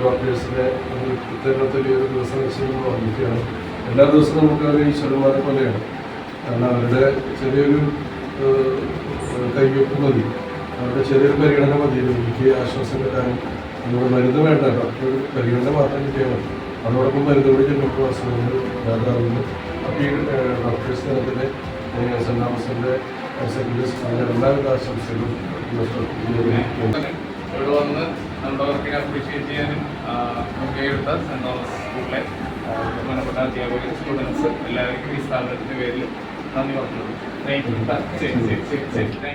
ഡോക്ടേഴ്സിനെ പ്രത്യേകത്തെ ഒരു ദിവസം നിശ്ചയിക്കുമ്പോൾ വന്നിരിക്കുകയാണ്. എല്ലാ ദിവസവും നമുക്ക് അവർ ഈശ്വരന്മാരെ പോലെയാണ്. കാരണം അവരുടെ ചെറിയൊരു കൈവയ്പ് മതി, അവരുടെ ചെറിയൊരു പരിഗണന മതി രോഗിക്ക് ആശ്വാസം കിട്ടാനും. നമ്മുടെ മരുന്ന് വേണ്ട, ഡോക്ടർ പരിഗണന മാത്രം കിട്ടിയാൽ മതി. അതോടൊപ്പം മരുന്ന് കൂടി ചെല്ലുമ്പോൾ അസുഖങ്ങൾ യാതാവുന്നു. അപ്പോൾ ഈ ഡോക്ടേഴ്സ് തലത്തിലെ സെൻറ് തോമസിൻ്റെ എല്ലാവിധ ആശംസകളും ഇവിടെ വന്ന് നമ്മുടെ വർക്കിനെ അപ്രീഷിയേറ്റ് ചെയ്യാനും ഒക്കെ എടുത്ത സെൻറ് തോമസ് സ്കൂളിലെ ബഹുമാനപ്പെട്ട അധ്യാപകർ, സ്റ്റുഡൻസ് എല്ലാവർക്കും ഈ സ്ഥാപനത്തിൻ്റെ പേരിൽ നന്ദി പറഞ്ഞു. Thank you. ശരി.